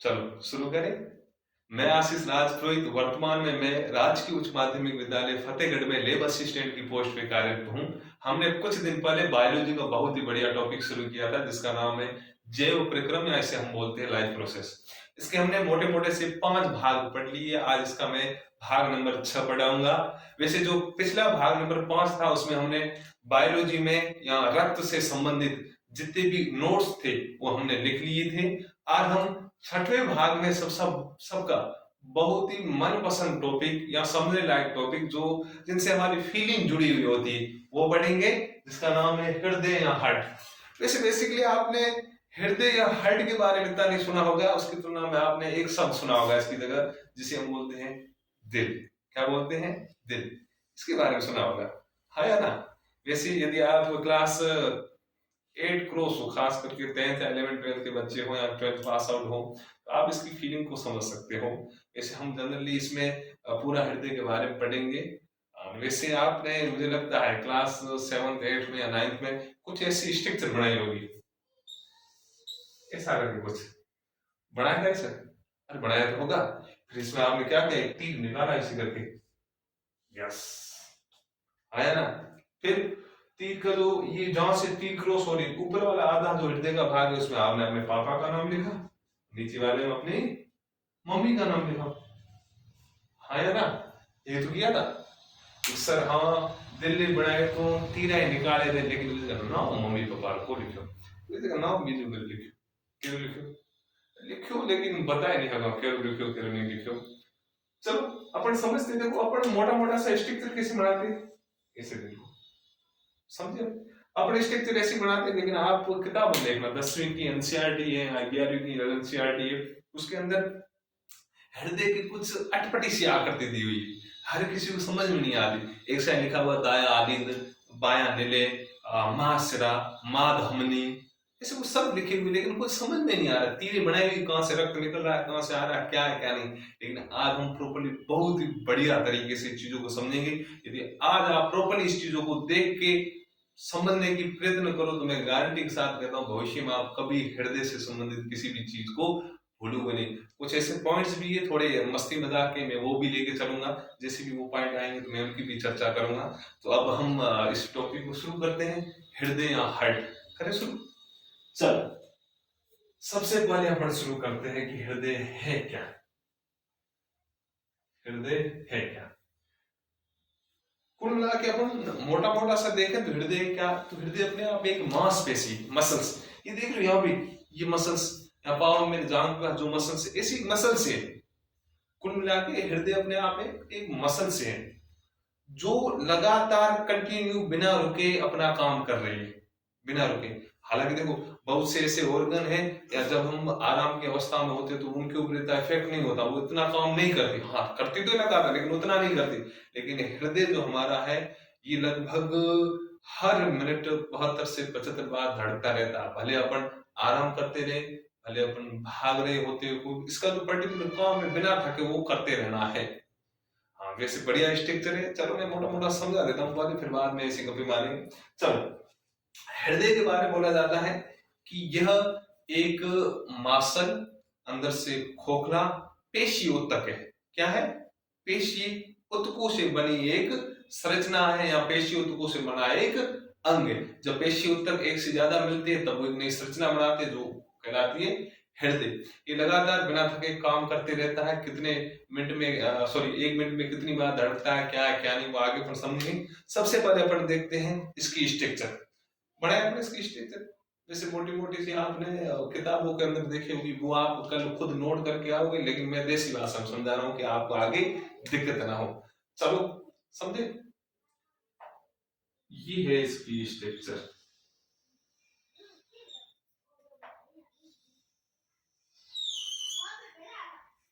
चलो शुरू करें। मैं आशीष राजपुरोहित, वर्तमान में मैं राजकीय उच्च माध्यमिक विद्यालय फतेहगढ़ में लैब असिस्टेंट की पोस्ट पे कार्यरत हूँ। हमने कुछ दिन पहले बायोलॉजी का बहुत ही बढ़िया टॉपिक शुरू किया था जिसका नाम है जैव प्रक्रम, या इसे हम बोलते हैं लाइफ प्रोसेस। इसके हमने मोटे मोटे से 5 भाग पढ़ लिए। आज इसका मैं भाग नंबर 6 पढ़ाऊंगा। वैसे जो पिछला भाग नंबर 5 था उसमें हमने बायोलॉजी में या रक्त से संबंधित जितने भी नोट्स थे वो हमने लिख लिए थे। आज हम छठवें भाग में सबका बहुत ही मनपसंद टॉपिक या समझने लायक टॉपिक जो जिनसे हमारी फीलिंग जुड़ी हुई होती है वो पढ़ेंगे, जिसका नाम है हृदय या हार्ट। वैसे बेसिकली आपने हृदय या हार्ट के बारे में इतना नहीं सुना होगा, उसकी तुलना में आपने एक शब्द सुना होगा इसकी जगह, जिसे हम बोलते हैं दिल। क्या बोलते हैं? दिल। इसके बारे में सुना होगा, है या ना? वैसे यदि आप क्लास 8 क्रॉस हो, खास करके 10th या 11th 12th के बच्चे हो या 12th पास आउट हो, तो आप इसकी फीलिंग को समझ सकते हो। वैसे हम जनरली इसमें पूरा हृदय के बारे में पढ़ेंगे। वैसे आपने, मुझे लगता है क्लास 7th 8th में या 9th में कुछ ऐसी स्ट्रक्चर बनाई होगी, ऐसा करके कुछ बनाया है सर? अरे बनाया तो होगा। फिर इसमें आपने क्या किया, एक तीर निकाला ऐसे करके, यस, आया ना? फिर तीर का जो ये जहां से तीर क्रॉस हो रही ऊपर वाला आधा जो हृदय का भाग है उसमें आपने अपने पापा का नाम लिखा, नीचे वाले में अपनी मम्मी का नाम लिखा, है ना? ये तो किया था। तो सर हाँ दिल्ली बनाए तो तीरा ही निकाले थे, लेकिन ना मम्मी पापा को लिखो, नाम भी जो लिखो, क्यों लिखो लिखो, लेकिन बताया नहीं होगा क्यों लिखो क्यों नहीं लिखो। चलो अपन समझते, देखो अपन मोटा मोटा सा स्ट्रक्चर कैसे बनाते, ऐसे देखो, समझे? अपने स्ट्रक्चर ऐसे बनाते हैं, लेकिन आप किताब देखना 10वीं की एनसीईआरटी है, 11वीं की एनसीईआरटी है, उसके अंदर हृदय की कुछ अटपटी सी आकृति दी हुई है, हर किसी को समझ में नहीं आती। एक साइड लिखा हुआ दाया आलिंद, बाया नीले, महाशिरा, माद हमनी, ऐसे कुछ सब लिखे हुए, लेकिन कुछ समझ में नहीं आ रहा। तीरे बनाई हुई, कहाँ से रक्त निकल रहा है, कहाँ से आ रहा है, क्या है क्या नहीं। लेकिन आज हम प्रॉपरली बहुत ही बढ़िया तरीके से चीजों को समझेंगे। यदि आज आप प्रॉपरली इस चीजों को देख के समझने की प्रयत्न करो तो मैं गारंटी के साथ कहता हूँ भविष्य में आप कभी हृदय से संबंधित किसी भी चीज को भूलोगे नहीं। कुछ ऐसे पॉइंट्स भी है थोड़े मस्ती मजाक के, मैं वो भी लेके चलूंगा। जैसे भी वो पॉइंट आएंगे तो मैं उनकी भी चर्चा करूंगा। तो अब हम इस टॉपिक को शुरू करते हैं, हृदय या हार्ट। करें शुरू? चल सबसे पहले अपन शुरू करते हैं कि हृदय है क्या। हृदय है क्या? कुल मिला के अपन मोटा मोटा सा देखें तो हृदय क्या, तो हृदय अपने आप एक मांसपेशी, मसल्स, ये देख लो यहाँ भी, ये मसल्स, यहाँ पाँव में जांघ का जो मसल्स है, ऐसी मसल से है। कुल मिला के हृदय अपने आप एक मसल से है जो लगातार कंटिन्यू बिना रुके अपना काम कर रही है, बिना रुके। हालांकि देखो बहुत से ऐसे ऑर्गन हैं या जब हम आराम की अवस्था में होते तो उनके ऊपर इतना इफेक्ट नहीं होता, वो इतना काम नहीं करती। हाँ करती तो लगातार, लेकिन उतना नहीं करती। लेकिन हृदय जो हमारा है ये लगभग हर मिनट 72 से 75 बार धड़कता रहता है। भले अपन आराम करते रहे, भले अपन भाग रहे होते हो, इसका जो पर्टिकुलर काम है बिना थके वो करते रहना है। हाँ वैसे बढ़िया स्ट्रक्चर है। चलो मैं मोटा मोटा समझा देता हूँ बाकी, फिर बाद में ऐसी गप्पे मारेंगे। चलो हृदय के बारे में बोला जाता है कि यह एक मासल, अंदर से खोखला पेशी उत्तक है। क्या है? पेशी उत्तकों से बनी एक संरचना है या पेशी उत्तकों से बना एक अंग है। जब पेशी उत्तक एक से ज्यादा मिलते हैं तब वो एक नई संरचना बनाते हैं जो कहलाती है हृदय। ये लगातार बिना थके काम करते रहता है। कितने मिनट में, सॉरी 1 मिनट में कितनी बार धड़कता है, क्या है क्या नहीं, वो आगे अपन समझेंगे। सबसे पहले अपन देखते हैं इसकी स्ट्रक्चर। बड़ा है अपने इसकी स्ट्रक्चर। जैसे मोटी मोटी सी आपने किताबों के अंदर देखी होगी, वो आप कल खुद नोट करके आओगे, लेकिन मैं देसी भाषा में समझा रहा हूँ कि आपको आगे दिक्कत ना हो। चलो समझे? ये है इसकी स्ट्रक्चर।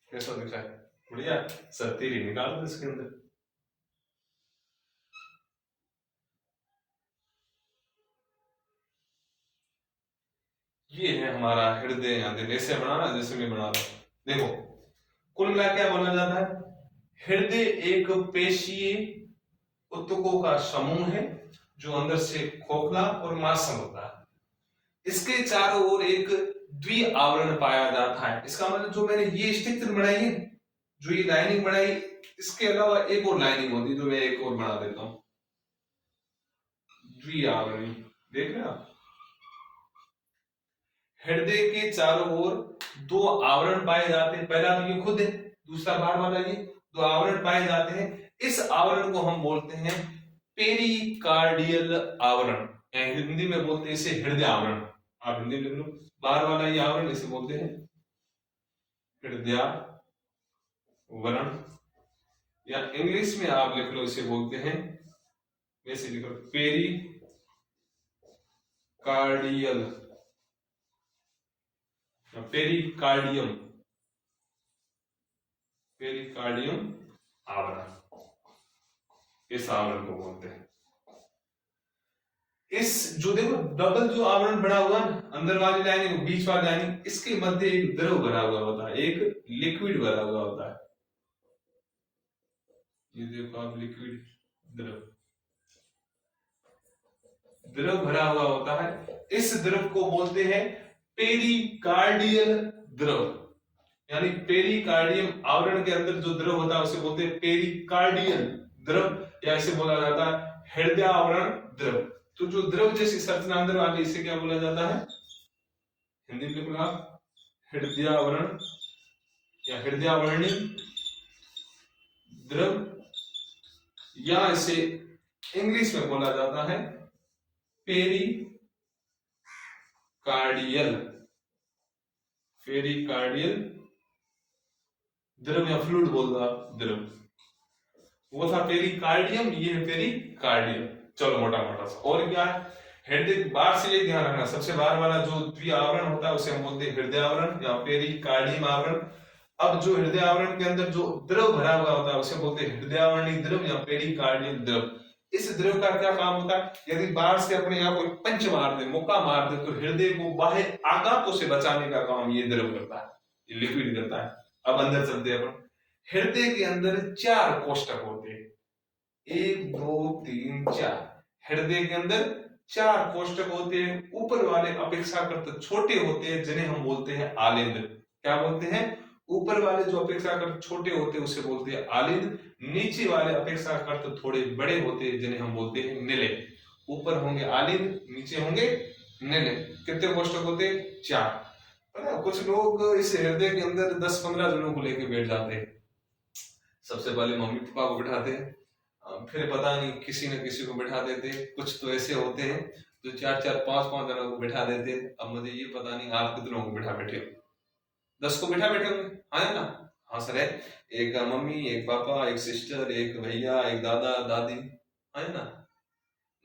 कैसा दिख रहा है? बढ़िया। सर तेरी निकाल दो इसके अंदर। ये है हमारा हृदय या दिल। ऐसे बनाना जैसे मैं बना रहा हूं। देखो कुल मिला क्या बोला जाता है, हृदय एक पेशीय उत्तकों का समूह है जो अंदर से खोखला और मांसल होता है। इसके चारों ओर एक द्वि आवरण पाया जाता है। इसका मतलब जो मैंने ये स्ट्रक्चर बनाई है, जो ये लाइनिंग बनाई, इसके अलावा एक और लाइनिंग होती है जो मैं एक और बना देता हूं, द्वि आवरणी। देख रहे हैं आप, हृदय के चारों ओर दो आवरण पाए जाते हैं। पहला तो ये खुद है, दूसरा बाहर वाला ये, दो आवरण पाए जाते हैं। इस आवरण को हम बोलते हैं पेरिकार्डियल आवरण, हिंदी में बोलते हैं इसे हृदय आवरण। आप हिंदी में लिख लो, बाहर वाला ये आवरण इसे बोलते हैं हृदय आवरण, या इंग्लिश में आप लिख लो इसे बोलते हैं, वैसे लिखो पेरिकार्डियल, पेरिकार्डियम, पेरिकार्डियम आवरण, इस आवरण को बोलते हैं। इस जो देखो डबल जो आवरण बना हुआ है, अंदर वाली लाइनिंग बीच वाली लाइनिंग, इसके मध्य एक द्रव भरा हुआ होता है, एक लिक्विड भरा हुआ होता है। ये देखो आप, लिक्विड, द्रव, द्रव भरा हुआ होता है। इस द्रव को बोलते हैं पेरिकार्डियल द्रव, यानी पेरिकार्डियम आवरण के अंदर जो द्रव होता है उसे बोलते हैं पेरिकार्डियल द्रव, या इसे बोला जाता है हृदय आवरण द्रव। तो जो द्रव जैसी संरचना अंदर वाली, इसे क्या बोला जाता है, हिंदी में लिखो आप, हृदय आवरण या हृदय आवरणी द्रव, या इसे इंग्लिश में बोला जाता है पेरिकार्डियल, पेरिकार्डियल द्रव या फ्लूइड बोल दो आप, द्रव। वो था पेरिकार्डियम, ये है पेरिकार्डियम। चलो मोटा मोटा सा, और क्या है, हृदय बाहर से ये ध्यान रखना, सबसे बाहर वाला जो द्वि आवरण होता है उसे हम बोलते हैं हृदय आवरण या पेरिकार्डियम आवरण। अब जो हृदय आवरण के अंदर जो द्रव भरा हुआ होता है उसे बोलते हैं हृदय आवरणी द्रव या पेरिकार्डियम द्रव। इस द्रव का क्या काम होता है, यदि बाहर से अपने यहाँ कोई पंच मार दे, मुक्का मार दे, तो हृदय को बाहर आघातों से बचाने का काम ये द्रव करता है, ये लिक्विड करता है। अब अंदर चलते हैं अपन। हृदय के अंदर 4 कोष्ठक होते हैं, 1 2 3 4। हृदय के अंदर 4 कोष्ठक होते हैं। ऊपर वाले अपेक्षाकृत छोटे होते हैं जिन्हें हम बोलते हैं आलिंद। क्या बोलते हैं, ऊपर वाले जो अपेक्षाकृत छोटे होते हैं उसे बोलते हैं आलिंद। नीचे वाले अपेक्षाकृत थोड़े बड़े होते हैं जिन्हें हम बोलते हैं निलय। ऊपर होंगे आलिंद, नीचे होंगे निलय। कितने कोष्ठक होते हैं, 4। पता, कुछ लोग इस हृदय के अंदर 10-15 जनों को लेकर बैठ जाते हैं। सबसे पहले मम्मी पापा को बिठाते हैं, फिर पता नहीं किसी न किसी को बिठा देते। कुछ तो ऐसे होते हैं जो 4-4 5-5 जनों को बिठा देते। अब मुझे ये पता नहीं आप कितनों को बिठा बैठे हो, 10 को बिठा बैठे होंगे, हाँ ना? हाँ सर है, एक मम्मी, एक पापा, एक सिस्टर, एक भैया, एक दादा दादी, है ना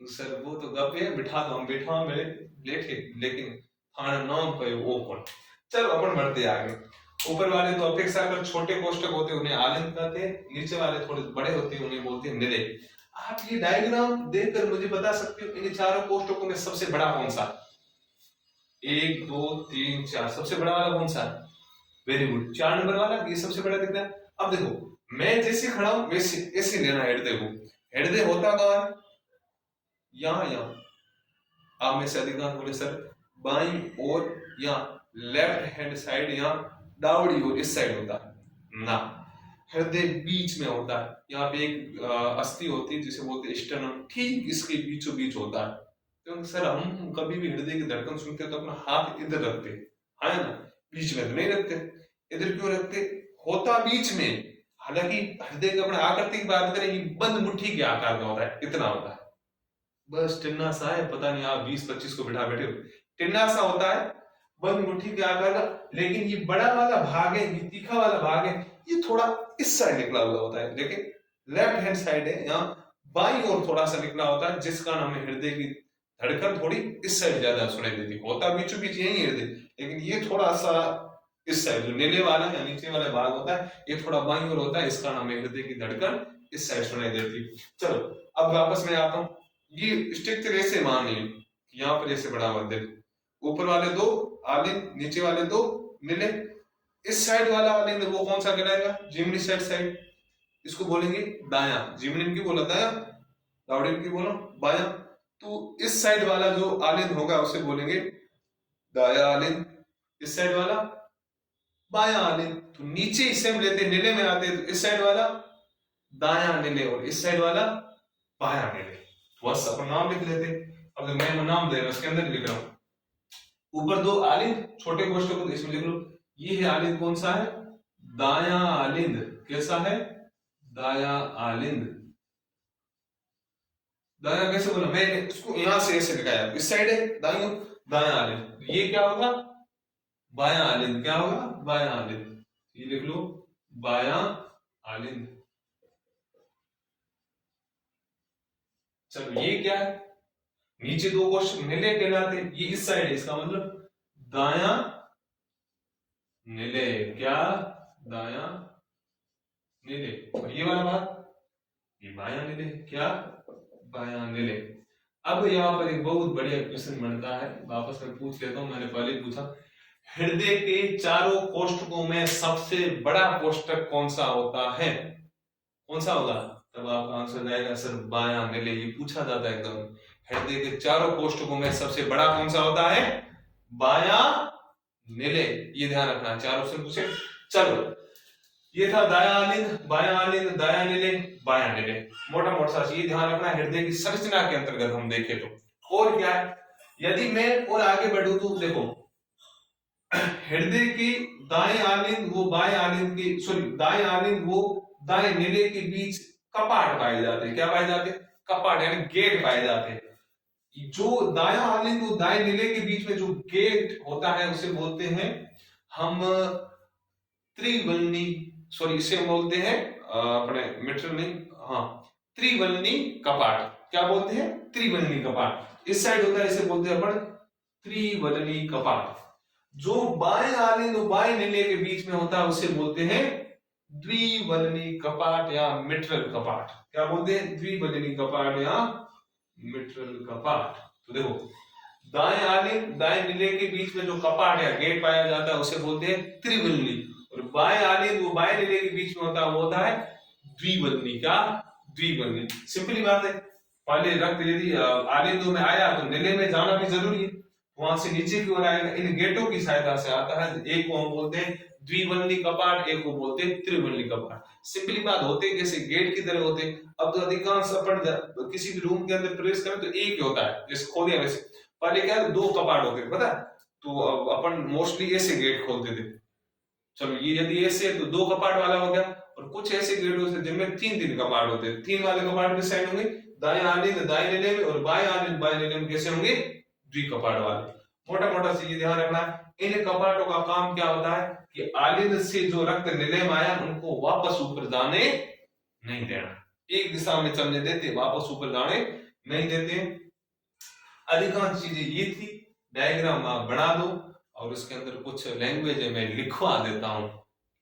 सर? वो तो गप है, बिठा दो, हम बिठा मेरे लेके, लेकिन थाना नाम पे वो कौन। चलो अपन बढ़ते आगे। ऊपर वाले तो अपेक्षाकृत छोटे कोष्ठक होते हैं, उन्हें आलिंद कहते हैं। नीचे वाले थोड़े बड़े होते हैं, उन्हें बोलते हैं निलय। आप ये डायग्राम देखकर मुझे बता सकते हो इन चारों कोष्ठकों में सबसे बड़ा कौन सा? 1 2 3 4, सबसे बड़ा वाला कौन सा? वेरी गुड, 4 नंबर वाला, ये सबसे बड़ा दिख रहा है। अब देखो मैं जैसे खड़ा हूं वैसे ऐसे लेना हृदय को। हृदय होता कहां है? यहाँ। आप में से अधिकांश बोले सर बाईं और या लेफ्ट हैंड साइड, यहाँ दावड़ी और इस साइड होता है ना, हृदय बीच में होता है। यहाँ पे एक अस्थि होती है जिसे बोलते हैं स्टर्नम, ठीक इसके बीचों बीच होता है। क्योंकि सर हम कभी भी हृदय की धड़कन सुनते हैं तो अपना हाथ इधर रखते हैं, है ना, बीच में तो नहीं रखते। इधर क्यों रखते? होता बीच में, हालांकि हृदय के अपने आकृति की बात करें, बंद मुट्ठी के आकार का होता है, इतना होता है, बस टिन्ना सा है। पता नहीं आप 20-25 को बिठा बैठे हो, टिन्ना सा होता है, बंद मुट्ठी के आकार का। लेकिन ये बड़ा वाला भाग है, ये तीखा वाला भाग है, ये थोड़ा इस साइड निकला हुआ होता है, लेकिन लेफ्ट हैंड साइड है, यहाँ बाईं ओर थोड़ा सा निकला होता है, जिस कारण हमें हृदय की धड़कन थोड़ी इस साइड ज्यादा सुनाई देती। होता बीचों बीच यही हृदय, लेकिन ये थोड़ा सा इस साइड, जो नीले वाला या नीचे वाला भाग होता है, ये थोड़ा बाईं ओर होता है, इस कारण हमें हृदय की धड़कन इस साइड सुनाई देती। चलो अब वापस में आता हूँ। ये स्ट्रक्चर ऐसे मानिए, यहाँ पर ऐसे बड़ा हुआ, देखो ऊपर वाले 2 आलिंद, नीचे वाले 2 निलय। इस साइड वाला आलिंद वो कौन सा कहलाएगा? जिमनी साइड। इसको बोलेंगे दाया। जिमनी की बोला दाया, दावड़िन की बोलो बाया। तो इस साइड वाला जो आलिंद होगा उसे बोलेंगे दाया आलिंद, इस साइड वाला बायां आलिंद। तो नीचे इसे हम लेते नीले में आते तो इस साइड वाला दायां नीले और इस साइड वाला बायां नीले। बस अपन नाम लिख लेते। अब मैं नाम दे रहा हूं उसके अंदर लिख रहा हूं। ऊपर दो आलिंद छोटे कोष्ठक को इसमें लिख लो। ये है आलिंद कौन सा है? दायां आलिंद। कैसा है? दायां आलिंद। दायां कैसे बोला मैंने उसको? यहां से ऐसे लिखाया, इस साइड है दायां दायां आलिंद। ये क्या होगा? बायां आलिंद। क्या होगा? बायां आलिंद। ये लिख लो बायां आलिंद। चलो ये क्या है? नीचे दो क्वेश्चन नीले कहलाते, ये इस साइड है, इसका मतलब दायां नीले। क्या? दायां नीले। और ये वाला भाग ये बायां नीले। क्या? बायां नीले। अब यहाँ पर एक बहुत बढ़िया क्वेश्चन बनता है, वापस मैं पूछ लेता हूं, मैंने पहले पूछा। हृदय के चारों कोष्ठकों में सबसे बड़ा कोष्ठक कौन सा होता है? कौन सा होगा? तब आपका आंसर जाएगा सर बायां नीले। ये पूछा जाता है एकदम। हृदय के चारों कोष्ठकों में सबसे बड़ा कौन सा होता है? बायां नीले। ये ध्यान रखना, चारों से पूछे। चलो ये था दायां आलिंद, बायां आलिंद, दायां नीले, बायां नीले। मोटा मोटा सा ये ध्यान रखना हृदय की संरचना के अंतर्गत हम देखें तो। और क्या है? यदि मैं और आगे बढ़ू तो देखो हृदय की दाएं आलिंद वो बाएं आलिंद की सॉरी दाएं आलिंद वो दाएं नीले के बीच कपाट पाए जाते हैं। क्या पाए जाते हैं? कपाट यानी गेट पाए जाते हैं। जो दायां आलिंद वो दाएं नीले के बीच में जो गेट होता है उसे बोलते हैं हम त्रिवलनी। सॉरी इसे हम बोलते हैं अपने मीटर नहीं, हाँ त्रिवलनी कपाट। क्या बोलते हैं? त्रिवलनी कपाट। इस साइड होता है, इसे बोलते हैं अपन त्रिवलनी कपाट। जो बाएं आलिंद और बाएं नीले के बीच में होता है उसे बोलते हैं द्विवलनी कपाट या मिट्रल कपाट। क्या बोलते हैं? द्विवलनी कपाट या मिट्रल कपाट। तो देखो दाएं आलिंद दाएं नीले के बीच में जो कपाट या गेट पाया जाता है उसे बोलते हैं त्रिवलनी, और बाएं आलिंद वो बाएं नीले के बीच में होता है वो होता है द्विवलनी। क्या? द्विवलनी। सिंपली बात है, पहले रक्त यदि आलिंदों में आया तो नीले में जाना भी जरूरी है, वहां से नीचे की ओर आएगा, इन गेटों की सहायता से आता है। एक को हम बोलते हैं द्विवलनी कपाट, एक को बोलते हैं त्रिवलनी कपाट। सिंपली बात होते जैसे गेट की तरह होते। अब तो अधिकांश अपन किसी भी रूम के अंदर प्रवेश करें तो एक ही होता है, जैसे खोलिया वैसे। पहले क्या है? दो कपाट होते पता है, तो अपन मोस्टली ऐसे गेट खोलते थे। चलो ये यदि ऐसे है तो दो कपाट वाला हो गया, और कुछ ऐसे गेट होते जिनमें तीन तीन कपाट होते। तीन वाले कपाट किस साइड होंगे? दाएं आलिंद दाएं नीले में, और बाएं आलिंद बाएं नीले में कैसे होंगे? द्विकपाट वाले। मोटा मोटा से ये ध्यान रखना है। इन कपाटों का काम क्या होता है कि आलिंद से जो रक्त नीले में आया उनको वापस ऊपर जाने नहीं देना। एक दिशा में चलने देते, वापस ऊपर जाने नहीं देते। अधिकांश चीजें ये थी। डायग्राम आप बना दो और उसके अंदर कुछ लैंग्वेज है मैं लिखवा देता हूं,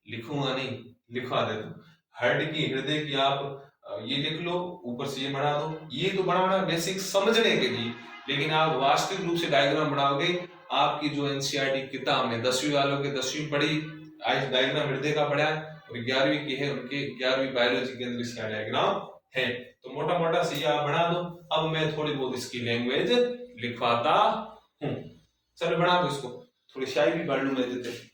लिखूंगा नहीं लिखवा देता हूं। हृदय की हृदय की आप ये लिख लो, ऊपर से ये बना दो। ये तो बनाना बेसिक समझने के लिए, लेकिन आप वास्तविक रूप से डायग्राम बनाओगे। आपकी जो एनसीईआरटी किताब में 10वीं वालों के 10वीं पढ़ी, आज डायग्राम हृदय का पढ़ा, और 11वीं की है उनके 11वीं बायोलॉजी के अंदर इसका डायग्राम है। तो मोटा मोटा से ये आप बना दो। अब मैं थोड़ी बहुत इसकी लैंग्वेज लिखवाता हूं। चलो बना दो इसको, थोड़ी शायरी भी पढ़ लू मैं देते।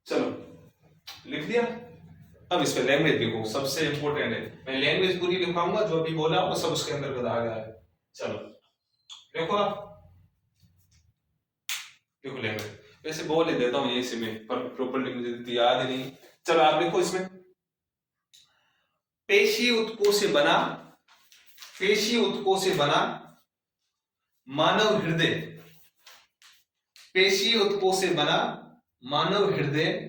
चलो लिख दिया। अब इस पे लैंग्वेज लिखो, सबसे इंपॉर्टेंट है। मैं लैंग्वेज पूरी लिखाऊंगा, जो अभी बोला वो सब उसके अंदर आ गया है। चलो देखो आप, देखो लैंग्वेज वैसे बोल ही देता हूँ यही में, पर प्रॉपर्ली मुझे याद ही नहीं। चलो आप लिखो इसमें, पेशी उत्कों से बना, पेशी उत्कों से बना मानव हृदय, पेशी उत्कों से बना मानव हृदय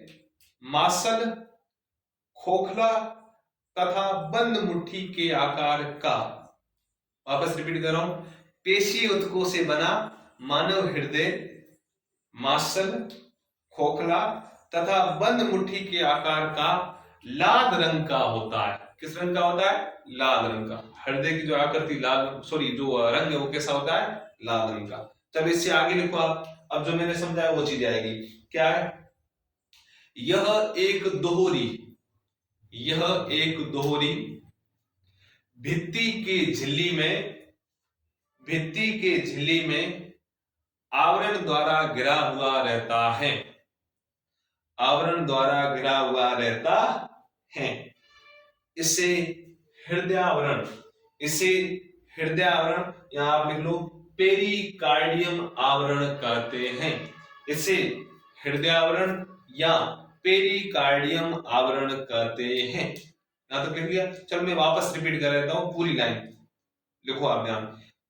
मासल, खोखला तथा बंद मुट्ठी के आकार का। वापस रिपीट कर रहा हूं, पेशी उत्कों से बना मानव हृदय मासल, खोखला तथा बंद मुट्ठी के आकार का लाल रंग का होता है। किस रंग का होता है? लाल रंग का। हृदय की जो आकृति जो रंग है वो कैसा होता है? लाल रंग का। चलो इससे आगे लिखो आप। अब जो मैंने समझाया वो चीज आएगी। क्या है? यह एक दोहरी भित्ति के झिल्ली में आवरण द्वारा घिरा हुआ रहता है। आवरण द्वारा घिरा हुआ रहता है। इसे हृदयावरण यहां आप लिख लो पेरिकार्डियम आवरण कहते हैं। इसे हृदयावरण या पेरिकार्डियम आवरण कहते हैं। यहां तो कह दिया। चलो मैं वापस रिपीट कर देता हूं पूरी लाइन। लिखो आप ध्यान।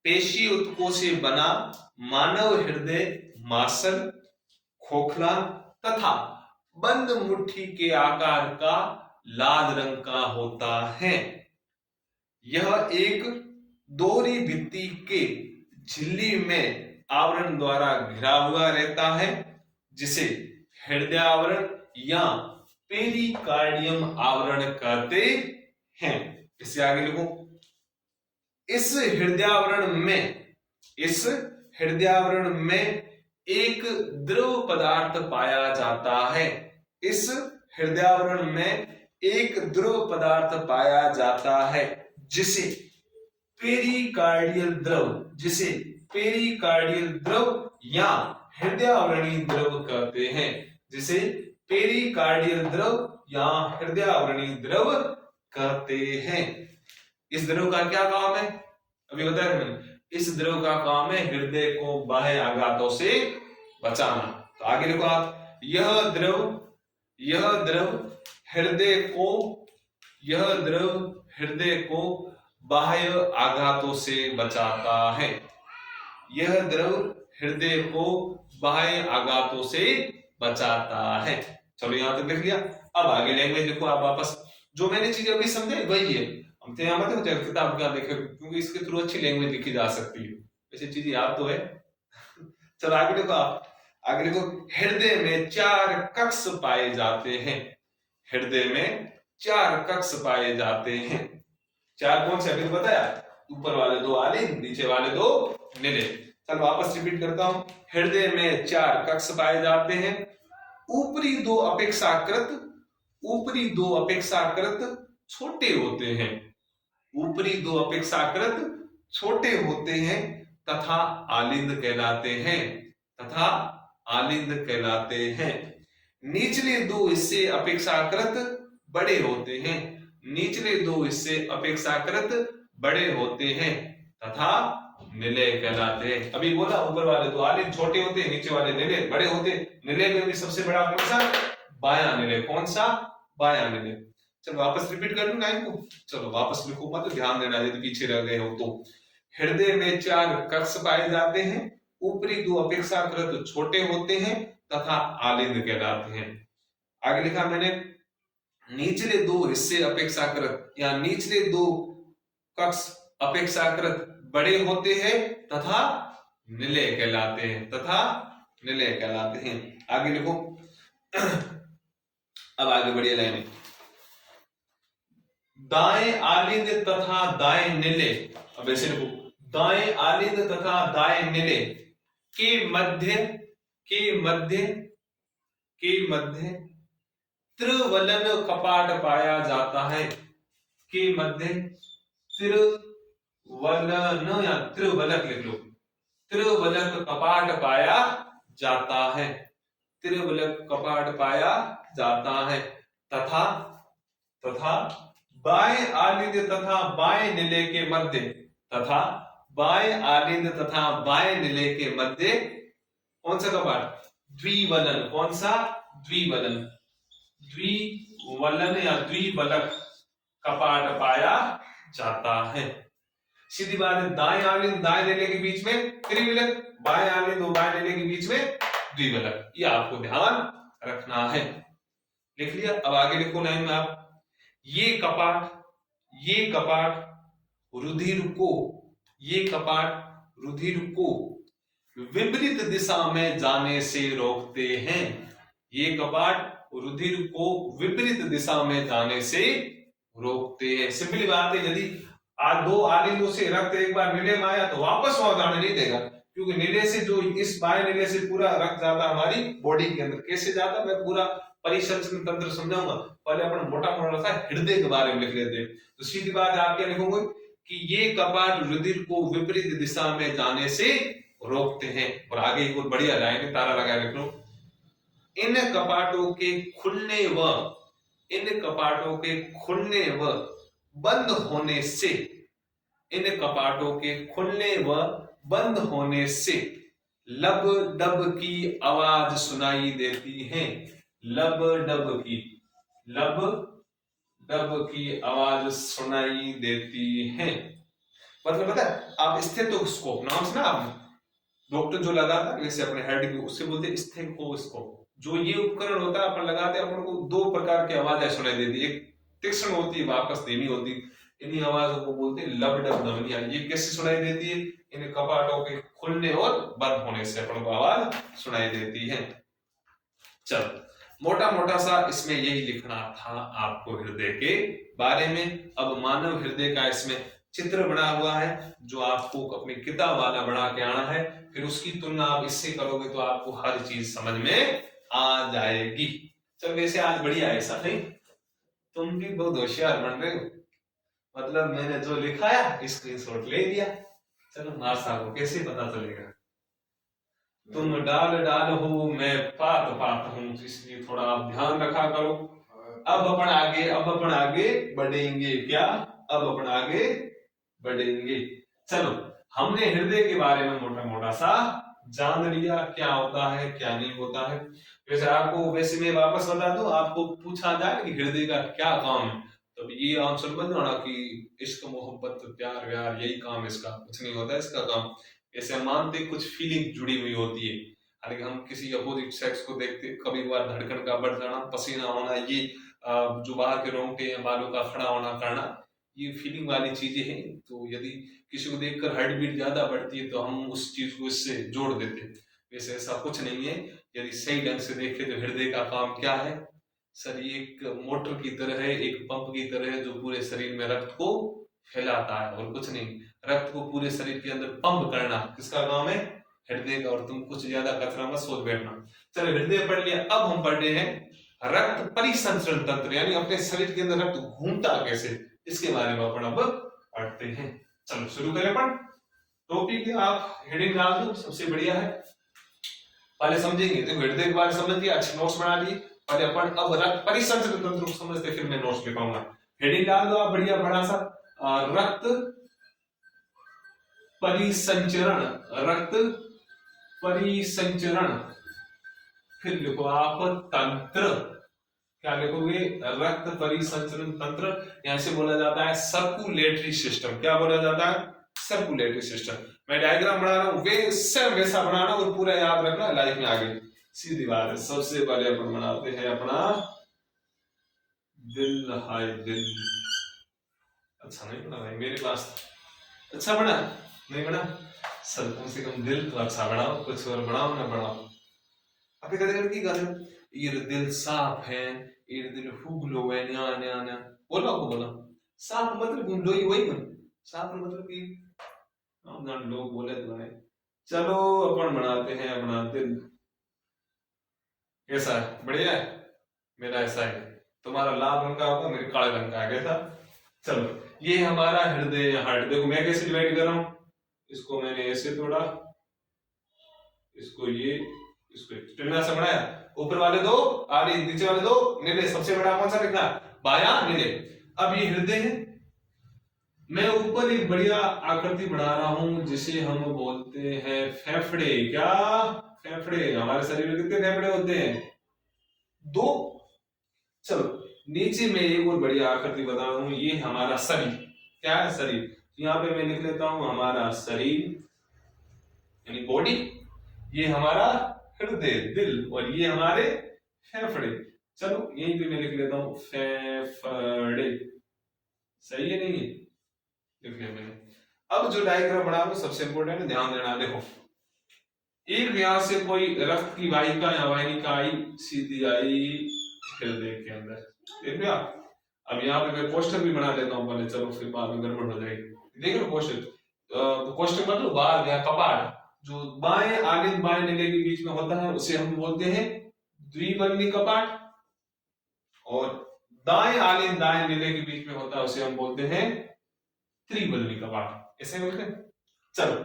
पेशी ऊतकों से बना मानव हृदय मांसल, खोखला तथा बंद मुट्ठी के आकार का लाल रंग का होता है। यह एक दोहरी भित्ति के झिल्ली में आवरण द्वारा घिरा हुआ रहता है, जिसे हृदयावरण या पेरिकार्डियम आवरण कहते हैं। इससे आगे लिखो। इस हृदयावरण में एक द्रव पदार्थ पाया जाता है। इस हृदयावरण में एक द्रव पदार्थ पाया जाता है जिसे पेरिकार्डियल द्रव या हृदयावरणीय द्रव कहते हैं। जिसे पेरिकार्डियल द्रव या हृदयावरणीय द्रव कहते हैं। इस द्रव का क्या काम है? अभी बताया मैंने। इस द्रव का काम है हृदय को बाह्य आघातों से बचाना। तो आगे लिखो आप। यह द्रव हृदय को बाह्य आघातों से बचाता है। यह द्रव हृदय को बाह्य आघातों से बचाता है। चलो यहां तक लिख लिया। अब आगे लैंग्वेज देखो आप वापस। जो मैंने चीजें अभी समझाई वही है। हम तो यहाँ मत किताब क्या देखे, क्योंकि इसके थ्रू अच्छी लैंग्वेज लिखी जा सकती है। ऐसी चीजें याद तो है। चलो आगे देखो आप। आगे देखो। हृदय में 4 कक्ष पाए जाते हैं। हृदय में 4 कक्ष पाए जाते हैं। 4 कौन से? अभी तो बताया। ऊपर वाले 2 आलिंद, नीचे वाले 2 निले। चल वापस रिपीट करता हूं। हृदय में 4 कक्ष पाए जाते हैं। ऊपरी दो अपेक्षाकृत छोटे होते हैं। ऊपरी 2 अपेक्षाकृत छोटे होते हैं तथा आलिंद कहलाते हैं। निचले 2 हिस्से अपेक्षाकृत बड़े होते हैं तथा निलय कहलाते हैं। अभी बोला ऊपर वाले 2 आलिंद छोटे होते हैं, नीचे वाले निलय बड़े होते हैं। निलय में भी सबसे बड़ा कौन सा? बायां निलय। कौन सा? बायां निलय। चलो वापस रिपीट कर दूंगा इनको। चलो वापस लिखो, मत ध्यान देना यदि पीछे रह गए हो तो। हृदय में 4 कक्ष पाए जाते हैं। ऊपरी 2 अपेक्षाकृत छोटे होते हैं तथा आलिंद कहलाते हैं। आगे लिखा मैंने। निचले 2 हिस्से अपेक्षाकृत या निचले 2 कक्ष अपेक्षाकृत बड़े होते हैं तथा निलय कहलाते हैं। आगे लिखो। अब आगे बढ़िए लाइन। दाएं आलिंद तथा दाएं निलय। अब ऐसे लिखो। दाएं आलिंद तथा दाएं निलय के मध्य त्रिवलन कपाट पाया जाता है। के मध्य त्रिवलन या त्रिवलक लिख लो। त्रिवलक कपाट पाया जाता है तथा बाएं आलिंद तथा बाएं निलय के मध्य कौन सा कपाट? द्विवलन। कौन सा? द्विवलन या द्विवलक कपाट पाया जाता है। सीधी बात है। दाएं आलिंद दाएं निलय के बीच में त्रिविलक, बाएं आलिंद और बाएं निलय के बीच में द्विविलक। ये आपको ध्यान रखना है। लिख लिया। अब आगे लिखो लाइन में आप। ये कपाट रुधिर को विपरीत दिशा में जाने से रोकते हैं। ये कपाट रुधिर को विपरीत दिशा में जाने से रोकते हैं। सिंपली बात है, यदि दो आलिंदों से रक्त एक बार नीले में आया तो वापस वहां जाने नहीं देगा, क्योंकि नीले से जो इस बाएं नीले से पूरा रक्त जाता हमारी बॉडी के अंदर। कैसे जाता मैं पूरा परिसंचरण तंत्र समझाऊंगा, पहले अपन मोटा मोटा सा हृदय के बारे में लिख लेते हैं। तो सीधी बात है, आप क्या लिखोगे कि ये कपाट रुधिर को विपरीत दिशा में जाने से रोकते हैं। और आगे एक और बढ़िया लाइन है, तारा लगा लिख लो, इन कपाटों के खुलने व बंद होने से, इन कपाटों के खुलने व बंद होने से लब डब की आवाज सुनाई देती है। लब डब की आवाज सुनाई देती है। मतलब पता है, आप स्टेथोस्कोप नाम सुना आपने, डॉक्टर जो लगाता है जैसे अपने हेड की, उससे बोलते स्टेथोस्कोप। जो ये उपकरण होता है अपन लगाते हैं, अपन को दो प्रकार की आवाजें सुनाई देती है, एक तीक्ष्ण होती है, वापस धीमी होती है। इन्हीं आवाजों को बोलते हैं लब डब ध्वनियां। ये कैसे सुनाई देती है? इन कपाटों के खुलने और बंद होने से अपन को आवाज सुनाई देती है। चल मोटा मोटा सा इसमें यही लिखना था आपको हृदय के बारे में। अब मानव हृदय का इसमें चित्र बना हुआ है, जो आपको अपनी किताब वाला बना के आना है। फिर उसकी तुलना आप इससे करोगे तो आपको हर चीज समझ में आ जाएगी। चल वैसे आज बढ़िया है, ऐसा नहीं तुम भी बहुत होशियार बन रहे हो। मतलब मैंने जो लिखाया स्क्रीनशॉट ले लिया। चलो मार्सा को कैसे पता चलेगा? तुम डाल डाल हो, मैं पात पात हूं, इसलिए थोड़ा आप ध्यान रखा करो। अब अपन आगे बढ़ेंगे। क्या? अब अपन आगे बढ़ेंगे। चलो हमने हृदय के बारे में मोटा मोटा सा जान लिया, क्या होता है क्या नहीं होता है। वैसे मैं वापस बता दूं, आपको पूछा जाए कि हृदय का क्या काम है, तो ये आंसर मत देना कि इश्क मोहब्बत प्यार व्यार यही काम इसका, कुछ नहीं होता इसका काम। ऐसे हम मानते कुछ फीलिंग जुड़ी हुई होती है। हालांकि हम किसी अपोजिट सेक्स को देखते, कभी कभार धड़कन का बढ़ जाना, पसीना होना, ये जो बाहर के रोंगटे हैं, बालों का खड़ा होना करना, ये फीलिंग वाली चीजें हैं। तो यदि किसी को देखकर हार्ट बीट ज्यादा बढ़ती है तो हम उस चीज को इससे जोड़ देते हैं। वैसे ऐसा कुछ नहीं है। यदि सही ढंग से देखें तो हृदय का काम क्या है? सर ये एक मोटर की तरह है, एक पंप की तरह है, जो पूरे शरीर में रक्त को फैलाता है और कुछ नहीं। रक्त को पूरे शरीर के अंदर पंप करना किसका काम है? हृदय का। और तुम कुछ ज्यादा कचरा मत सोच बैठना। चलो हृदय पढ़ लिया, अब हम पढ़ रहे हैं रक्त परिसंचरण तंत्र, यानी अपने शरीर के अंदर रक्त घूमता कैसे, इसके बारे में अपन अब पढ़ते हैं। चलो शुरू करें अपन। टॉपिक आप हेडिंग डाल दो, सबसे बढ़िया है। पहले समझेंगे, देखो हृदय के बारे में समझ लिया, अच्छे नोट्स बना लिए। पहले अपन अब रक्त परिसंचरण तंत्र को समझते, फिर मैं नोट्स लिखाऊंगा। हेडिंग डाल दो आप बढ़िया बड़ा सा, रक्त परिसंचरण, रक्त परिसंचरण। फिर लिखो आप तंत्र, क्या लिखोगे? रक्त परिसंचरण तंत्र। यहां से बोला जाता है सर्कुलेटरी सिस्टम। क्या बोला जाता है? Circulatory system. मैं डायग्राम बना रहा हूं, वैसा बनाना और पूरा याद रखना, लाइफ में आगे सीधी बात है। सबसे पहले अपन बनाते हैं अपना दिल। हाय दिल, अच्छा नहीं बना भाई मेरे पास, अच्छा बना नहीं बना? सर कम से कम दिल तो अच्छा बनाओ, कुछ और बनाओ ना बनाओ। अभी कदे की गल ये दिल साफ है, ये दिल हुगलो है, न्या न्या न्या बोला को बोला। साफ मतलब ढूंढो ही वही बन, साफ मतलब कि हम लोग बोले तो बने। चलो अपन बनाते हैं अपना दिल। कैसा है? बढ़िया है। मेरा ऐसा है, तुम्हारा लाल रंग का होगा, मेरे काले रंग का है। कैसा? चलो ये हमारा हृदय। हार्ट देखो मैं कैसे डिवाइड कर रहा हूं, इसको मैंने ऐसे तोड़ा, इसको ये, इसको टिल्ला से बनाया। ऊपर वाले दो आगे, नीचे वाले दो नीले। सबसे बड़ा कौन सा लिखना? बाया नीले। अब ये हृदय है। मैं ऊपर एक बढ़िया आकृति बना रहा हूं जिसे हम बोलते हैं फेफड़े। क्या? फेफड़े। हमारे शरीर में कितने फेफड़े होते हैं? 2। चलो नीचे में एक और बढ़िया आकृति बता रहा हूं, ये हमारा शरीर। क्या है? शरीर। यहाँ पे मैं लिख लेता हूं हमारा शरीर यानी बॉडी, ये हमारा हृदय दिल, और ये हमारे फेफड़े। चलो यहीं पे मैं लिख लेता हूं फेफड़े। सही है नहीं है? लिख लिया मैंने। अब जो डायग्राम बना रहा हूं सबसे इंपॉर्टेंट है, ध्यान देना। देखो एक यहाँ से कोई रक्त की वाहिका या वाहिनी का आई, सीधी आई हृदय के अंदर, देख लिया। अब यहाँ पे मैं कोष्ठक भी बना लेता हूँ पहले, चलो फिर बाद में गड़बड़ हो जाएगी। देख लो कोष्ठक, तो कोष्ठक मतलब बार या कपाट, जो बाएं आलिंद बाएं निले के बीच में होता है उसे हम बोलते हैं द्विबल्ली कपाट, और दाएं आलिंद दाएं निले के बीच में होता है उसे हम बोलते हैं त्रिबल्ली कपाट। ऐसे बोलते हैं। चलो,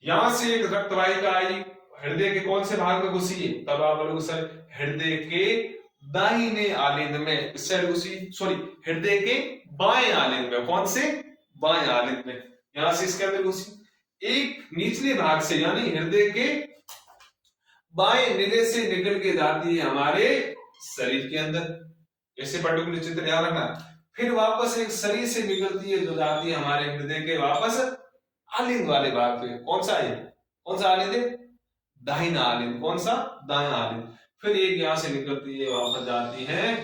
यहां से एक रक्त वाहिका आई, हृदय के कौन से भाग में घुसी है? तब आप बोलोगे सर हृदय के दाहिने आलिंद में, इस साइड घुसी, सॉरी हृदय के बाएं आलिंद में। कौन से? बाएं आलिंद में, यहां से इसके अंदर घुसी। एक निचले भाग से यानी हृदय के बाएं निले से निकल के जाती है हमारे शरीर के अंदर, ऐसे पर्टिकुलर चित्र याद रखना। फिर वापस एक शरीर से निकलती है जो जाती है हमारे हृदय के वापस आलिंद वाले भाग पे। कौन सा है? कौन सा आलिंद है? दाहिना आलिंद। कौन सा? दायां आलिंद। फिर एक यहां से निकलती है वापस जाती है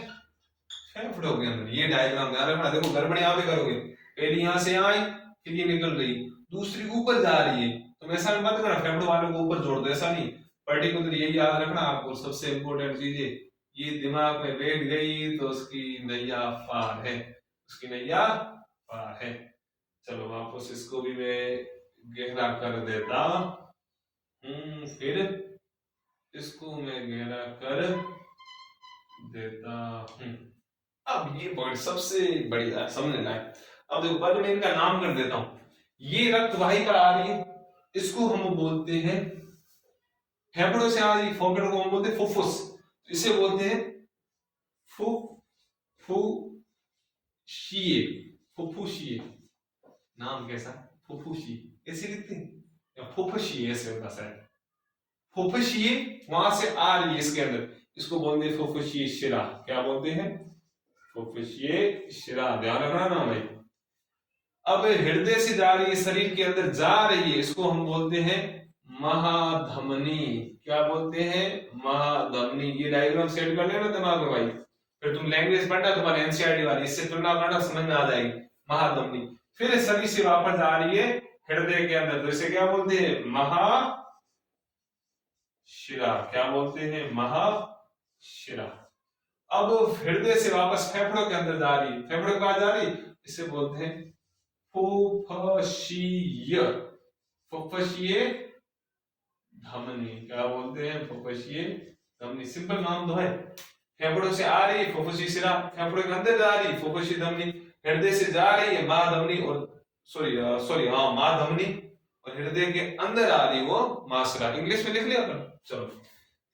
फेफड़ों के अंदर। ये डायग्राम ध्यान रखना, देखो गड़बड़ यहां पे करोगे, पहली यहां से आई फिर ये निकल रही, दूसरी ऊपर जा रही है, तुम ऐसा मत करना फेफड़ों वालों को ऊपर जोड़ दो, ऐसा नहीं। पर्टिकुलर यही याद रखना आपको, सबसे इंपॉर्टेंट चीज है, ये दिमाग में बैठ गई तो उसकी नैया पार है, उसकी नैया पार है। चलो वापस इसको भी मैं गहरा कर देता फिर इसको मैं गहरा कर देता हूं। अब ये पॉइंट सबसे बढ़िया समझना है। अब देखो बाद में इनका नाम कर देता हूं। ये रक्त वाहिका आ रही है, इसको हम बोलते हैं फेफड़ों से आ रही, फेफड़ों को हम बोलते हैं फुफ्फुस, इसे बोलते हैं फुफ्फुसीय। फुफ्फुसीय नाम कैसा? फुफ्फुसी, ऐसे लिखते हैं या फुफ्फुसीय ऐसे होता है। फुफ्फुसीय वहां से आ रही है इसके अंदर, इसको बोलते हैं फुफ्फुसीय शिरा। क्या बोलते हैं? फुफ्फुसीय शिरा। ध्यान रखना ना भाई। अब हृदय से जा रही है, शरीर के अंदर जा रही है, इसको हम बोलते हैं महाधमनी। क्या बोलते हैं? महाधमनी। ये डायग्राम सेट कर लेना दिमाग में भाई, फिर तुम लैंग्वेज पढ़ना तुम्हारे एनसीईआरटी वाली, इससे तुलना करना समझ में आ जाएगी। महाधमनी फिर शरीर से वापस जा रही है हृदय के अंदर, तो इसे क्या बोलते हैं? महाशिरा। क्या बोलते हैं? महाशिरा। अब हृदय से वापस फेफड़ों के अंदर जा रही, फेफड़ों के पास जा रही, इसे बोलते हैं फुफ्फुसीय। फुफ्फुसीय धमनी। क्या बोलते हैं? फुफ्फुसीय धमनी। सिंपल नाम तो है। फेफड़ों से आ रही फुफ्फुसीय शिरा, फेफड़ों के अंदर जा रही फुफ्फुसीय धमनी, हृदय से जा रही है महाधमनी, और महाधमनी, और हृदय के अंदर आ रही वो महाशिरा। इंग्लिश में लिख लिया अपन। चलो,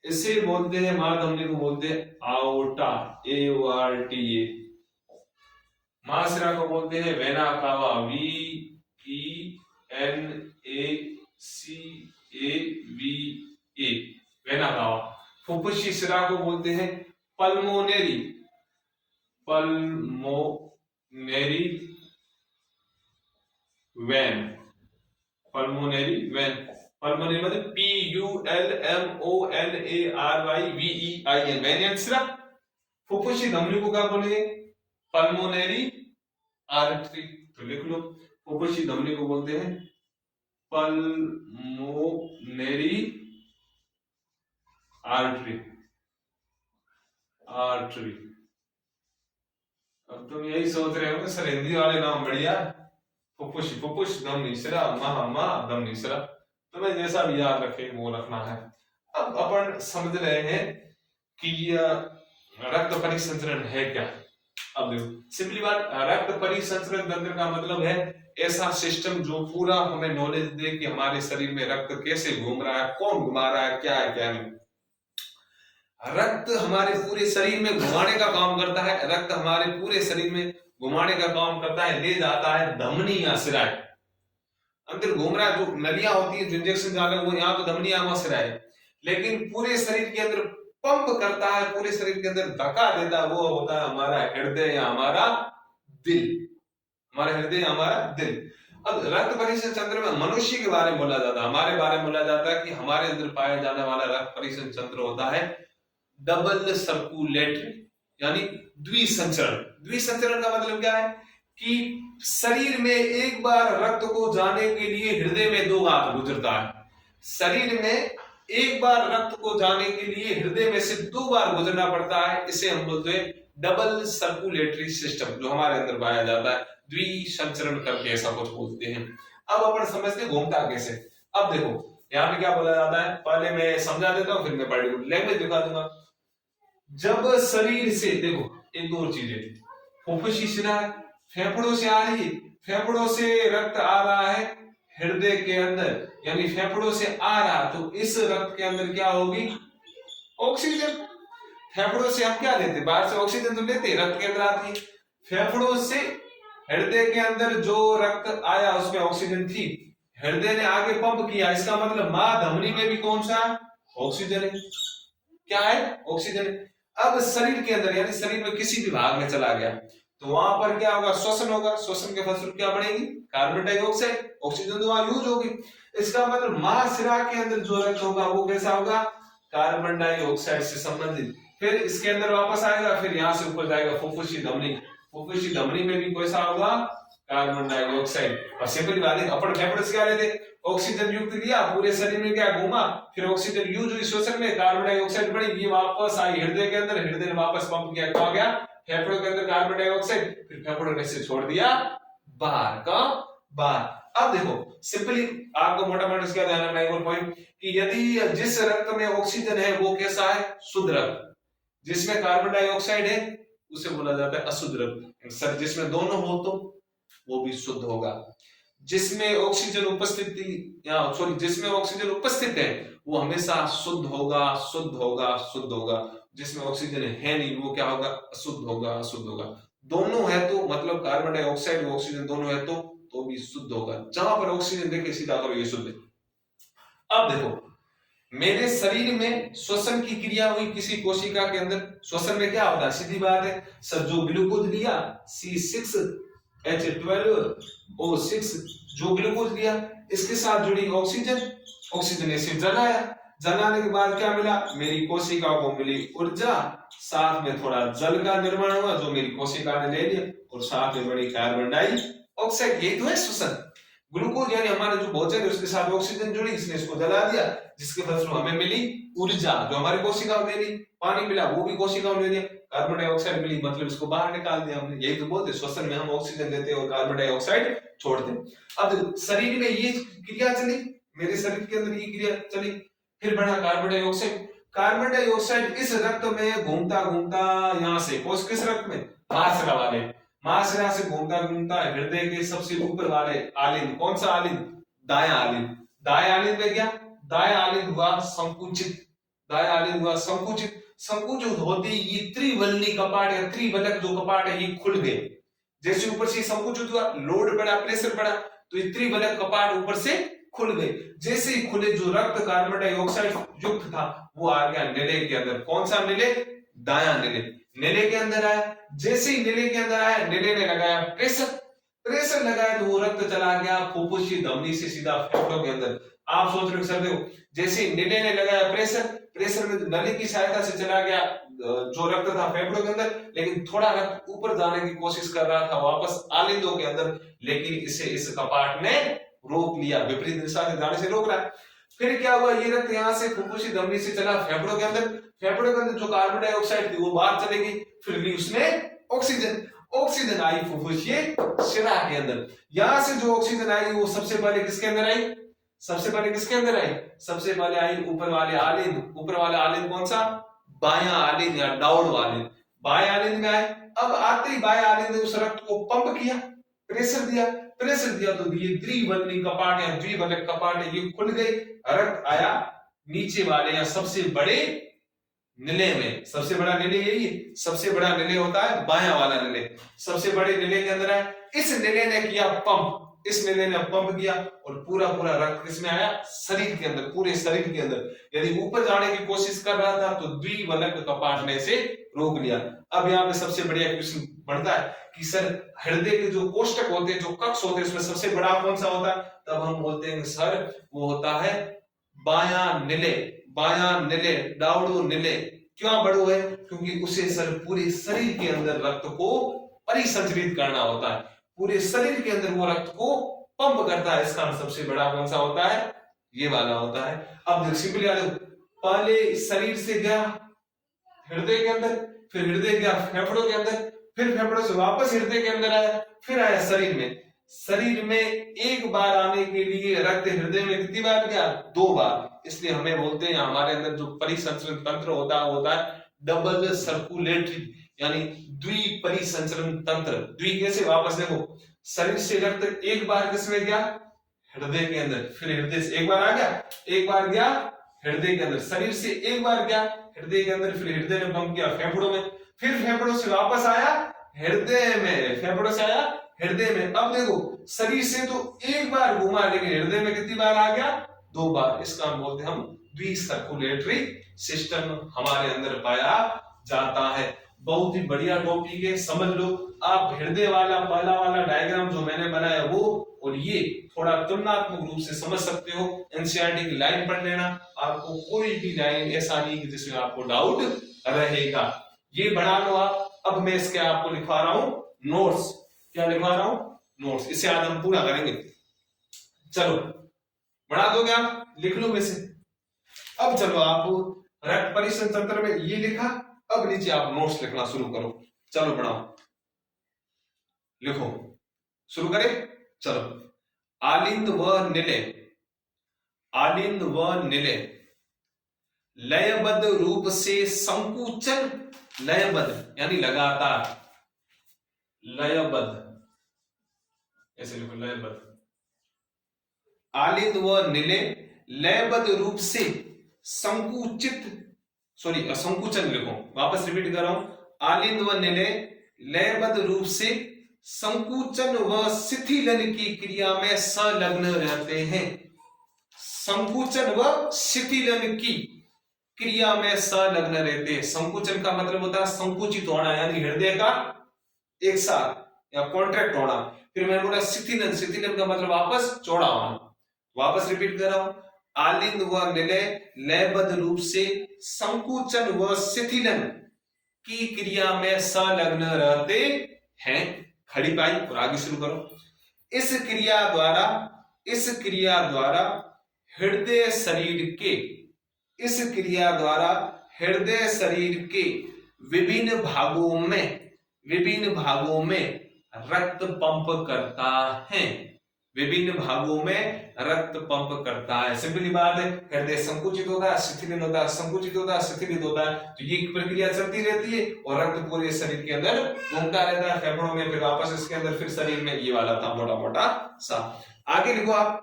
इसे बोलते हैं महाधमनी को बोलते हैं आओर्टा, AORTA। महाशिरा को बोलते हैं vena cava, VENACAVA, vena cava. फुफ्फुसीय शिरा को बोलते हैं पल्मोनेरी, पल्मोनेरी वेन। पल्मोनेरी वेन, पल्मोनेरी मतलब PULMONARYVEIN, वेन शिरा। फुफ्फुसीय धमनी को क्या बोलेंगे? पल्मोनेरी आर्टरी। तो लिख लो, फुफ्फुसीय धमनी को बोलते हैं पल्मोनेरी आर्टरी। आर्टरी। अब तुम यही सोच रहे हो सर हिंदी वाले नाम बढ़िया, फुफ्फुसी, फुफ्फुस धमनी शिरा, धमनी शिरा, तुम्हें जैसा भी याद रखे वो रखना है। अब अपन समझ रहे हैं कि रक्त परिसंचरण है क्या। अब देखो सिंपली बात, रक्त परिसंचरण तंत्र का मतलब है ऐसा सिस्टम जो पूरा हमें नॉलेज दे कि हमारे शरीर में रक्त कैसे घूम रहा है, कौन घुमा रहा है, क्या है क्या नहीं। रक्त हमारे पूरे शरीर में घुमाने का काम करता है, रक्त हमारे पूरे शरीर में घुमाने का काम करता है, ले जाता है धमनी या सिरा, अंदर घूम रहा है। जो नलियां होती है जो इंजेक्शन डाले वो यहाँ तो धमनी या सिरा है, लेकिन पूरे शरीर के अंदर पंप करता है, पूरे शरीर के अंदर धक्का देता है, वो होता है हमारा हृदय या हमारा दिल। हमारा हृदय या हमारा दिल। अब रक्त परिसंचरण में मनुष्य के बारे में बोला जाता है, हमारे बारे में बोला जाता है कि हमारे अंदर पाया जाने वाला रक्त परिसंचरण होता है डबल सर्कुलेटरी, यानी द्विसंचरण। द्विसंचरण का मतलब क्या है कि शरीर में एक बार रक्त को जाने के लिए हृदय में 2 बार गुजरता है। शरीर में एक बार रक्त को जाने के लिए हृदय में से 2 बार गुजरना पड़ता है। इसे हम बोलते हैं डबल सर्कुलेटरी सिस्टम, जो हमारे अंदर पाया जाता है, द्विसंचरण करके ऐसा कुछ बोलते हैं। अब अपन समझते हैं घूमता कैसे। अब देखो यहाँ पे क्या बोला जाता है, पहले मैं समझा देता हूँ, फिर मैं बड़ी लैंग्वेज दिखा दूंगा। जब शरीर से, देखो एक दो चीजें, फुफ्फुसी शिरा फेफड़ों से आ रही है, फेफड़ों से रक्त आ रहा है हृदय के अंदर, यानी फेफड़ों से आ रहा, तो इस रक्त के अंदर क्या होगी, ऑक्सीजन। फेफड़ों से हम क्या लेते, बाहर से ऑक्सीजन तो लेते, रक्त के अंदर आती है। फेफड़ों से हृदय के अंदर जो रक्त आया उसमें ऑक्सीजन थी, हृदय ने आगे पंप किया, इसका मतलब मां धमनी में भी कौन सा ऑक्सीजन है, क्या है, ऑक्सीजन। अब शरीर के अंदर यानी शरीर में किसी भी भाग में चला गया तो वहां पर क्या होगा, श्वसन होगा, श्वसन के फलस्वरूप क्या बढ़ेगी, कार्बन डाइऑक्साइड, ऑक्सीजन तो वहां यूज होगी। इसका मतलब महाशिरा के अंदर जो रक्त होगा वो कैसा होगा, कार्बन डाइऑक्साइड से संबंधित। फिर इसके अंदर वापस आएगा, फिर यहाँ से ऊपर जाएगा फुफ्फुसी धमनी, फुफ्फुसी धमनी में भी कैसा होगा, कार्बन डाइऑक्साइड। और सिंपल बात है, अपन फेफड़े से क्या लेते, ऑक्सीजन युक्त लिया, पूरे शरीर में क्या घूमा, फिर ऑक्सीजन यूज हुई श्वसन में, कार्बन डाइऑक्साइड बढ़ी, ये वापस आई हृदय के अंदर, हृदय ने वापस पंप किया, क्या गया फेफड़ों के अंदर कार्बन डाइऑक्साइड, फिर फेफड़ों ने से छोड़ दिया बाहर का बाहर। अब देखो सिंपली आपको मोटा मोटा क्या ध्यान रखना है, एक पॉइंट कि यदि जिस रक्त में ऑक्सीजन है वो कैसा है, शुद्ध रक्त, जिसमें कार्बन डाइऑक्साइड है उसे बोला जाता है अशुद्ध रक्त। सर जिसमें दोनों हो तो वो भी शुद्ध होगा। जिसमें ऑक्सीजन उपस्थिति या सॉरी जिसमें ऑक्सीजन उपस्थित है वो हमेशा शुद्ध होगा, शुद्ध होगा, शुद्ध होगा। जिसमें ऑक्सीजन है नहीं वो क्या होगा, अशुद्ध होगा, अशुद्ध होगा। दोनों है तो मतलब कार्बन डाइऑक्साइड ऑक्सीजन दोनों है तो भी शुद्ध होगा। जहां पर ऑक्सीजन देखे सीधा करो ये शुद्ध है। अब देखो मेरे शरीर में श्वसन की क्रिया हुई किसी कोशिका के अंदर, श्वसन में क्या होता है, सीधी बात है सर, जो ग्लूकोज लिया C6H12O6 जो ग्लूकोज लिया, इसके साथ जुड़ी ऑक्सीजन, ऑक्सीजन ने इसे जलाया, जलाने के बाद क्या मिला, मेरी कोशिका को मिली ऊर्जा, साथ में थोड़ा जल का निर्माण हुआ जो मेरी कोशिका ने ले लिया, और साथ में बड़ी कार्बन डाइऑक्साइड। यही तो है श्वसन। ग्लूकोज यानी हमारा जो भोजन है उसके साथ ऑक्सीजन जुड़ी, इसने इसको जला दिया, जिसके फलस्वरूप हमें मिली ऊर्जा जो हमारी कोशिका में मिली, पानी मिला वो भी कोशिका में ले लिया, कार्बन डाइऑक्साइड मिली मतलब इसको बाहर निकाल दिया हमने। यही तो बोलते श्वसन में हम ऑक्सीजन लेते हैं और कार्बन डाइऑक्साइड छोड़ते हैं। अब शरीर में ये क्रिया चली, मेरे शरीर के अंदर ये क्रिया चली, फिर बढ़ा कार्बन डाइऑक्साइड। कार्बन डाइऑक्साइड इस रक्त में घूमता घूमता यहाँ से किस रक्त में, महाशिरा वाले, महाशिरा से घूमता घूमता हृदय के सबसे ऊपर वाले आलिंद, कौन सा आलिंद, दाया आलिंद, दाया आलिंद में गया, दाया आलिंद हुआ संकुचित, दाया आलिंद हुआ संकुचित, संकुचित होते ये त्रिवल्ली कपाट या त्रिवलक जो कपाट है ये खुल गए। जैसे ऊपर से संकुचित हुआ, लोड बढ़ा, प्रेशर बढ़ा, तो ये त्रिवलक कपाट ऊपर से खुल गए। जैसे ही खुले जो रक्त कार्बन डाइऑक्साइड युक्त था वो आ गया निले के अंदर, कौन सा निले, दाया निले, निले के अंदर आया। जैसे ही निले के अंदर आया, निले ने लगाया प्रेशर, प्रेशर लगाया तो वो रक्त चला गया फुफ्फुसी धमनी से सीधा फेफड़ों के अंदर। आप सोच रहे सकते हो, जैसे निले ने लगाया प्रेशर, प्रेशर में नली की सहायता से चला गया जो रक्त था फेफड़ों के अंदर, लेकिन थोड़ा रक्त ऊपर जाने की कोशिश कर रहा था वापस आलिंदों के अंदर, लेकिन इसे इस कपाट ने रोक लिया, विपरीत दिशा से जाने से रोक रहा है। फिर क्या हुआ, ये रक्त यहाँ से फुफ्फुसी धमनी से चला फेफड़ों के अंदर, फेफड़ों के अंदर जो कार्बन डाइऑक्साइड थी वो बाहर चलेगी, फिर ली उसने ऑक्सीजन, ऑक्सीजन आई फुफ्फुसी शिरा के अंदर। यहां से जो ऑक्सीजन आई वो सबसे पहले किसके अंदर आई, सबसे पहले किसके अंदर आई, सबसे पहले आई ऊपर वाले आलिंद, ऊपर वाला आलिंद कौन सा, बायां आलिंद या डाउन आलिंद, बायां आलिंद में आए। अब आते ही बायां आलिंद ने उस रक्त को पंप किया, प्रेशर दिया, प्रेशर दिया तो ये त्रिवल्ली कपाट या द्विवलक कपाट है ये खुल गई, रक्त आया नीचे वाले या सबसे बड़े निले में। सबसे बड़ा निले यही है, सबसे बड़ा निले होता है बायां वाला निले, सबसे बड़े निले के अंदर आया। इस निले ने किया पंप, इस निले ने पंप किया और पूरा पूरा रक्त किसमें आया, शरीर के अंदर, पूरे शरीर के अंदर। यदि ऊपर जाने की कोशिश कर रहा था तो द्विवलक कपाट ने से रोक लिया। अब यहाँ पे सबसे बढ़िया क्वेश्चन बढ़ता है कि सर हृदय के जो कोष्ठक होते हैं, जो कक्ष होते हैं, उसमें सबसे बड़ा कौन सा होता है, तब हम बोलते हैं सर वो होता है बायां निले, बायां निले, डाउडो निले। क्यों बड़ो है, क्योंकि उसे सर पूरे शरीर के अंदर रक्त को परिसंचरित करना होता है, पूरे शरीर के अंदर वो रक्त को पंप करता है। इसका सबसे बड़ा कौन सा होता है, ये वाला होता है। अब देखो सिंपली याद रखो, पहले शरीर से गया हृदय के अंदर, फिर हृदय गया फेफड़ों के अंदर, फिर फेफड़ों से वापस हृदय के अंदर आया, फिर आया शरीर में। शरीर में एक बार आने के लिए रक्त हृदय में कितनी बार गया? 2 बार। इसलिए हमें बोलते हैं हमारे अंदर जो परिसंचरण तंत्र होता है डबल सर्कुलेटरी, यानी द्विपरिसंचरण तंत्र। द्वि कैसे? वापस देखो, शरीर से रक्त एक बार किसमें गया? हृदय के अंदर, फिर हृदय से एक बार आ गया, एक बार गया हृदय के अंदर, शरीर से एक बार गया हृदय के अंदर, फिर हृदय ने पंप किया फेफड़ों में, फिर फेफड़ों से वापस आया हृदय में, फेफड़ों से आया हृदय में। अब देखो शरीर से तो एक बार घुमा, लेकिन हृदय में कितनी बार आ गया? 2 बार। इसका हम बोलते हैं हम द्विसर्कुलेटरी सिस्टम हमारे अंदर पाया जाता है। बहुत ही बढ़िया टॉपिक है, समझ लो। आप हृदय वाला पहला वाला डायग्राम जो मैंने बनाया वो और ये थोड़ा तुलनात्मक रूप से समझ सकते हो। एनसीईआरटी की लाइन पढ़ लेना, आपको कोई भी लाइन ऐसा नहीं कि जिसमें आपको डाउट रहेगा। ये बढ़ा लो आप। अब मैं इसके आपको लिखवा रहा हूं नोट्स। क्या लिखवा रहा हूं? नोट्स। इसे आज हम पूरा करेंगे। चलो बढ़ा दोगे आप? लिख लो वैसे। अब चलो आप रक्त परिसंचरण तंत्र में ये लिखा, अब नीचे आप नोट्स लिखना शुरू करो। चलो बढ़ाओ, लिखो, शुरू करें। चलो, आलिंद व निलय, आलिंद व निलय, लयबद्ध रूप से संकुचन, लयबद्ध यानी लगातार, लयबद्ध, ऐसे लिखो लयबद्ध। आलिंद व निलय लयबद्ध रूप से संकुचित, सॉरी संकुचन लिखो, वापस रिपीट कर रहा हूं। आलिंद व निलय लयबद्ध रूप से संकुचन व शिथिलन की क्रिया में संलग्न रहते हैं। संकुचन व शिथिलन की क्रिया में संलग्न रहते हैं। संकुचन का मतलब होता है संकुचित होना, यानी हृदय का एक साथ या कॉन्ट्रैक्ट होना। फिर मैंने बोला शिथिलन, शिथिलन का मतलब वापस चौड़ा होना। वापस रिपीट कर रहा हूं, आलिंद व निलय लयबद्ध रूप से संकुचन व शिथिलन की क्रिया में संलग्न रहते हैं। खड़ी पाई और आगे शुरू करो। इस क्रिया द्वारा हृदय शरीर के, इस क्रिया द्वारा हृदय शरीर के विभिन्न भागों में रक्त पंप करता है, विभिन्न भागों में रक्त पंप करता है। सिंपली बात है, हृदय संकुचित होता है, शिथिलित होता है, संकुचित होता है, शिथिलित होता है, तो ये प्रक्रिया चलती रहती है और रक्त पूरे शरीर के अंदर घूमता रहता है, फेफड़ों में, फिर वापस इसके अंदर, फिर शरीर में। ये वाला था मोटा मोटा सा। आगे लिखो आप,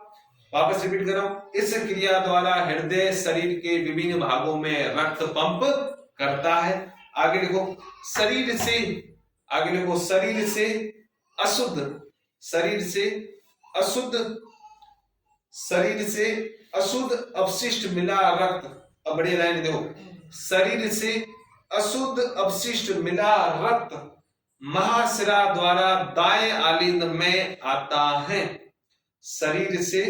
वापस रिपीट कर रहा हूं। इस क्रिया द्वारा हृदय शरीर के विभिन्न भागों में रक्त पंप करता है। आगे लिखो, शरीर से, आगे लिखो, शरीर से अशुद्ध, शरीर से अशुद्ध अपशिष्ट मिला रक्त। अब बड़ी लाइन देखो, शरीर से अशुद्ध अपशिष्ट मिला रक्त महाशिरा द्वारा दाएं आलिंद में आता है। शरीर से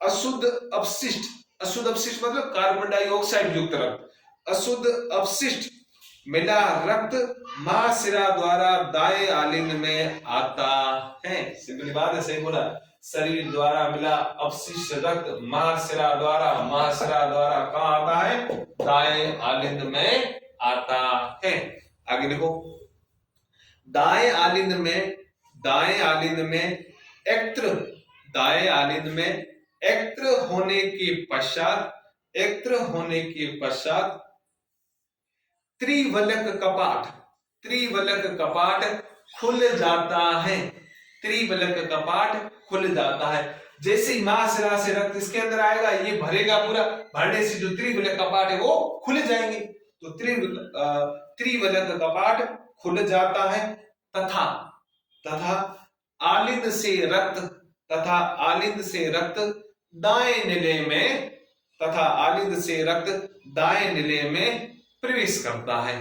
अशुद्ध अपशिष्ट, अशुद्ध अपशिष्ट मतलब कार्बन डाइऑक्साइड युक्त रक्त, अशुद्ध अपशिष्ट मिला रक्त महाशिरा द्वारा दाएं आलिंद में आता है। सिंपली बात है, सही बोला। शरीर द्वारा मिला अपशिष्ट रक्त महाशिरा द्वारा कहां आता है? दाएं आलिंद में आता है। आगे देखो, दाएं आलिंद में एक्त्र होने के पश्चात त्रिवलक कपाट खुल जाता है। त्रिवलक कपाट खुल जाता है। जैसे ही महाशिरा से रक्त इसके अंदर आएगा, ये भरेगा पूरा, भरने से जो त्रिवलक कपाट है वो खुल जाएंगे। तो त्रिवलक कपाट खुल जाता है तथा आलिंद से रक्त दाएं निले में प्रवेश करता है,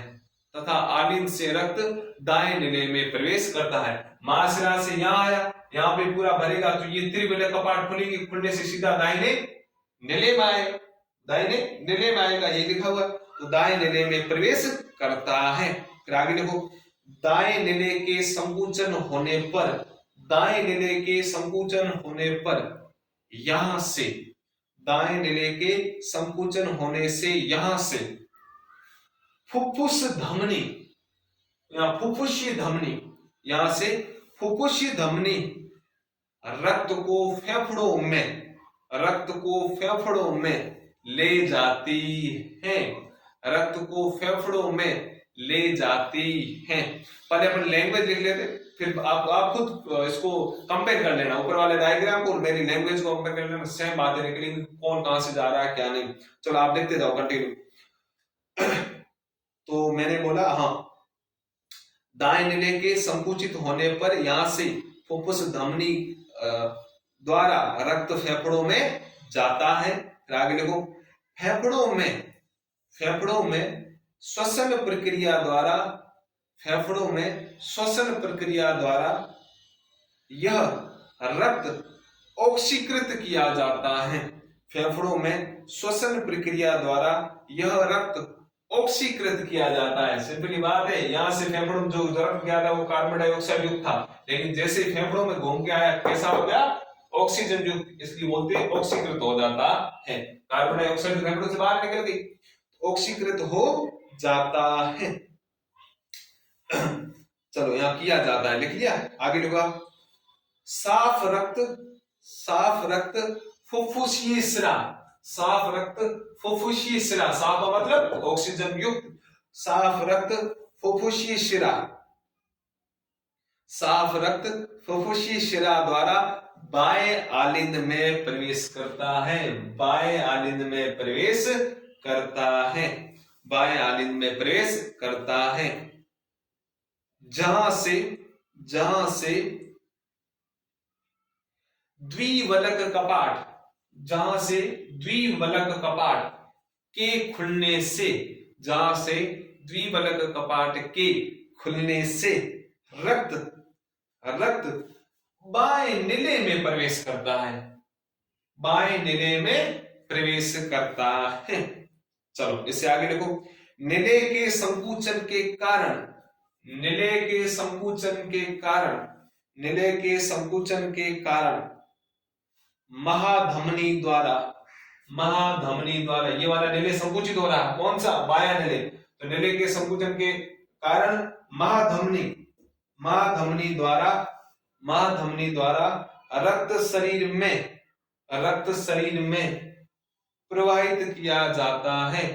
तथा आलिंद से रक्त दाएं निले में प्रवेश करता है। महाशिरा से यहां आया, यहां पे पूरा भरेगा, तो ये त्रिवलक कपाट खुलेंगे, खुलने से सीधा दाहिने निले में आएगा, ये लिखा हुआ। तो दाएं निले में प्रवेश करता है। फिर आगे देखो, दाएं निले के संकुचन होने पर यहां से दाएं निले के संकुचन होने से यहां से फुफ्फुस धमनी या फुफ्फुसीय धमनी, यहां से फुफ्फुसीय धमनी रक्त को फेफड़ों में ले जाती है, रक्त को फेफड़ों में ले जाती है। पहले अपन लैंग्वेज लिख लेते, फिर आप खुद इसको कंपेयर कर लेना, ऊपर वाले डायग्राम को और मेरी लैंग्वेज को कंपेयर कर लेना, सेम बातें निकलेंगी, कौन कहां से जा रहा है क्या नहीं। चलो आप देखते जाओ, कंटिन्यू। तो मैंने बोला हाँ, दाएं निले के संकुचित होने पर यहां से फुफ्फुस धमनी द्वारा रक्त फेफड़ों में जाता है। फिर आगे देखो, फेफड़ों में श्वसन प्रक्रिया द्वारा यह रक्त ऑक्सीकृत किया जाता है। फेफड़ों में श्वसन प्रक्रिया द्वारा यह रक्त ऑक्सीकृत किया जाता है। सिंपली बात है, यहां से फेफड़ों में जो रक्त गया था वो कार्बन डाइऑक्साइड युक्त था, लेकिन जैसे फेफड़ों में घूम के आया कैसा हो गया, ऑक्सीजन युक्त, इसलिए बोलते हैं ऑक्सीकृत हो जाता है। कार्बन डाइऑक्साइड फेफड़ों से बाहर निकल गई, ऑक्सीकृत हो जाता है। चलो यहां किया जाता है लिख लिया, आगे लिखा, साफ रक्त फुफ्फुसीय शिरा, साफ रक्त फुफ्फुसीय शिरा, साफ का मतलब ऑक्सीजन युक्त, साफ रक्त फुफ्फुसीय शिरा, साफ रक्त फुफ्फुसीय शिरा द्वारा बाएं आलिंद में प्रवेश करता है, बाएं आलिंद में प्रवेश करता है, बाएं आलिंद में प्रवेश करता है, जहां से द्विवलक कपाट, जहां से द्विवलक कपाट के खुलने से, जहां से द्विवलक कपाट के खुलने से रक्त बाएं निले में प्रवेश करता है, बाएं निले में प्रवेश करता है। चलो इससे आगे देखो, निले के संकुचन के कारण, निले के संकुचन के कारण महाधमनी द्वारा, ये वाला निले संकुचित हो रहा है, कौन सा, बायां निले, तो निले के संकुचन के कारण महाधमनी द्वारा रक्त शरीर में प्रवाहित किया जाता है,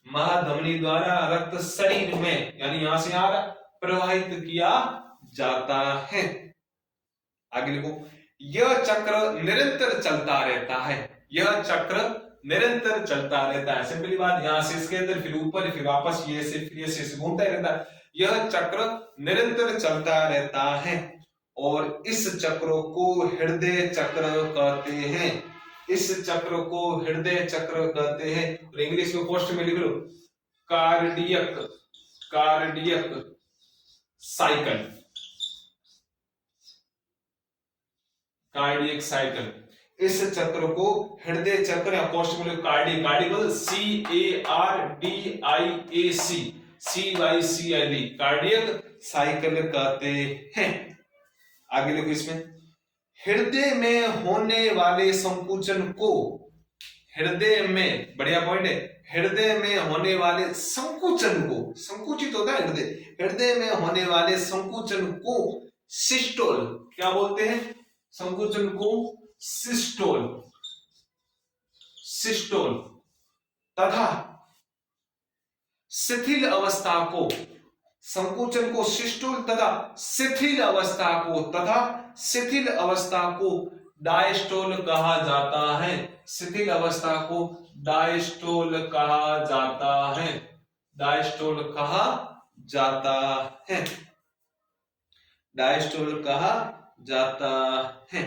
महाधमनी द्वारा रक्त शरीर में, यानी यहां से आ रहा, प्रवाहित किया जाता है। आगे लिखो, यह चक्र निरंतर चलता रहता है, यह चक्र निरंतर चलता रहता है। सिंपली बात, यहां से इसके अंदर, फिर ऊपर, फिर वापस ये से, फिर ये से घूमता ही रहता है। यह चक्र निरंतर चलता रहता है और इस चक्र को हृदय चक्र कहते हैं, इस चक्र को हृदय चक्र कहते हैं। और इंग्लिश में पोस्ट में लिख लो, कार्डियक साइकिल, कार्डियक साइकिल, इस चक्र को हृदय चक्र या पोस्ट में कार्डियक, CARDIAC, कार्डियक साइकिल कहते हैं। आगे लिखो, इसमें हृदय में होने वाले संकुचन को, हृदय में, बढ़िया पॉइंट है, हृदय में होने वाले संकुचन को, संकुचित होता है हृदय में होने वाले संकुचन को सिस्टोल, क्या बोलते हैं, संकुचन को सिस्टोल तथा शिथिल अवस्था को, संकुचन को सिस्टोल तथा शिथिल अवस्था को डायस्टोल कहा जाता है, शिथिल अवस्था को डायस्टोल कहा जाता है, डायस्टोल कहा जाता है, डायस्टोल कहा जाता है।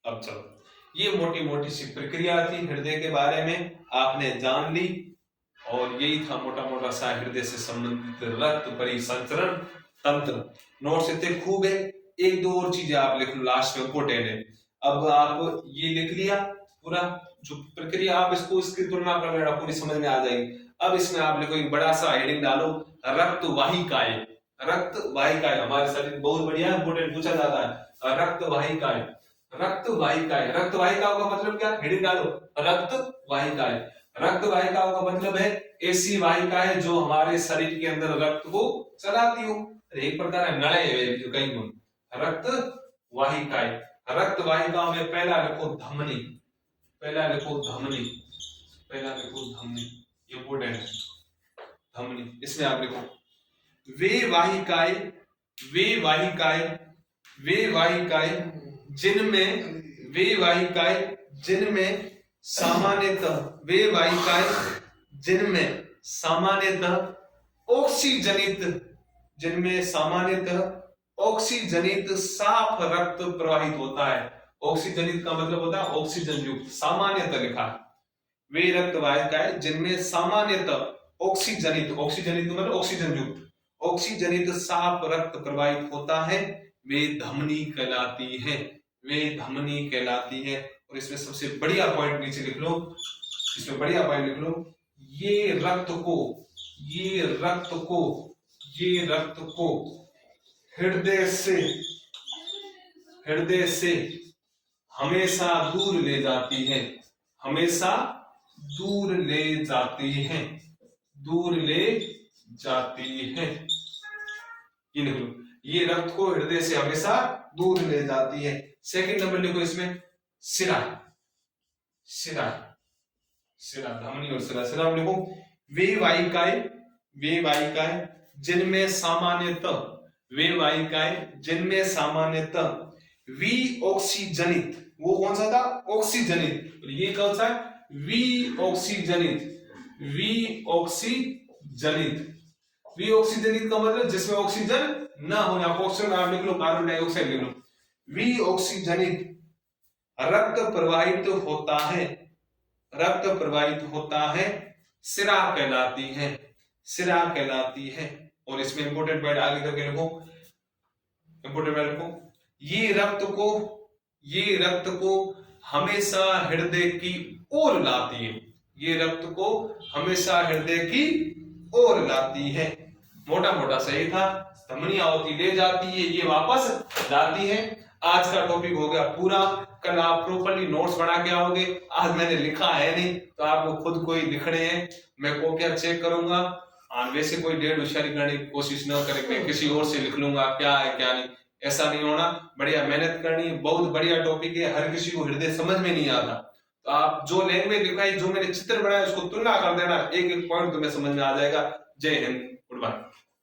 अब चलो, ये मोटी मोटी सी प्रक्रिया थी हृदय के बारे में, आपने जान ली, और यही था मोटा मोटा सा हृदय से संबंधित रक्त परिसंचरण तंत्र। नोट्स इतने खूब है, एक दो और चीजें आप लिख लो लास्ट में, इंपोर्टेंट है। अब आप ये लिख लिया पूरा जो प्रक्रिया, आप इसको इसकी तुलना कर लेना, पूरी समझ में आ जाएगी। अब इसमें आप लिखो, एक बड़ा सा हेडिंग डालो, रक्त वाहिकाएं, रक्त वाहिकाएं, हमारे शरीर बहुत बढ़िया इंपोर्टेंट पूछा जाता है, रक्त वाहिकाएं, रक्त वाहिकाएं, रक्त वाहिकाओं का मतलब क्या, हेडिंग डालो, रक्त वाहिकाएं। रक्त वाहिकाओं का मतलब है ऐसी वाहिकाएं जो हमारे शरीर के अंदर रक्त को चलाती हो, एक प्रकार है नड़े जो कहीं गुण। रक्त वाहिकाएं, रक्त वाहिकाओं में पहला लिखो धमनी, पहला लिखो धमनी, पहला लिखो धमनी, इंपोर्टेंट है धमनी। इसमें आप लिखो वे वाहिकाएं, वे वाहिकाएं, वे वाहिकाएं जिनमें, वे वाहिकाएं जिनमें सामान्यतः, वे वाहिकाएं जिनमें सामान्यतः ऑक्सीजनित, जिनमें सामान्यतः ऑक्सीजनित साफ रक्त प्रवाहित होता है। ऑक्सीजनित का मतलब होता है ऑक्सीजन युक्त, सामान्यतः लिखा है। वे रक्त वाहिकाएं जिनमें सामान्यतः ऑक्सीजनित, ऑक्सीजनित मतलब ऑक्सीजन युक्त, ऑक्सीजनित साफ रक्त प्रवाहित होता है, वे धमनी कहलाती है, वे धमनी कहलाती है। और इसमें सबसे बढ़िया पॉइंट नीचे लिख लो, इसमें बढ़िया पॉइंट लिख लो, ये रक्त को, ये रक्त को, ये रक्त को हृदय से, हृदय से हमेशा दूर ले जाती है, हमेशा दूर ले जाती है, दूर ले जाती है। ये लिख लो, ये रक्त को हृदय से हमेशा दूर ले जाती है। सेकंड नंबर लिखो इसमें सिरा, सिरा, सिरा, धमनी और सिरा। सिरा में लिखो वे वाहिकाएं, वे वाहिकाएं जिनमें सामान्यतः, वे वाहिकाएं जिनमें सामान्यतः वी ऑक्सीजनित, वो कौन सा था ऑक्सीजनित, ये कौन सा वी ऑक्सीजनित, वी ऑक्सीजनित, वी ऑक्सीजनित का मतलब जिसमें ऑक्सीजन ना होना, ऑक्सीजन आप लिख लो कार्बन डाइऑक्साइड लिख लो, वी ऑक्सीजनित रक्त प्रवाहित होता है, रक्त प्रवाहित होता है, सिरा कहलाती है, सिरा कहलाती है। और इसमें इंपोर्टेंट वर्ड आगे करके लिखो, इंपोर्टेंट वर्ड लिखो, ये रक्त को, ये रक्त को हमेशा हृदय की ओर लाती है, ये रक्त को हमेशा हृदय की ओर लाती है। मोटा मोटा सही था, धमनियां होती ले जाती है, ये वापस लाती है। आज का टॉपिक हो गया पूरा, कल आप प्रॉपर्ली नोट्स बना के आओगे। आज मैंने लिखा है नहीं तो आपको खुद को ही लिखने हैं, मैं कॉपियां चेक करूंगा। वैसे कोई डेढ़ होशियारी करने की कोशिश न करे, मैं किसी और से लिख लूंगा क्या है क्या नहीं, ऐसा नहीं होना। बढ़िया मेहनत करनी है, बहुत बढ़िया टॉपिक है, हर किसी को हृदय समझ में नहीं आता। तो आप जो लैंग्वेज लिखाई, जो मैंने चित्र बनाया उसको तुलना कर देना, एक एक पॉइंट तुम्हें समझ में आ जाएगा। जय हिंद, गुड बाय।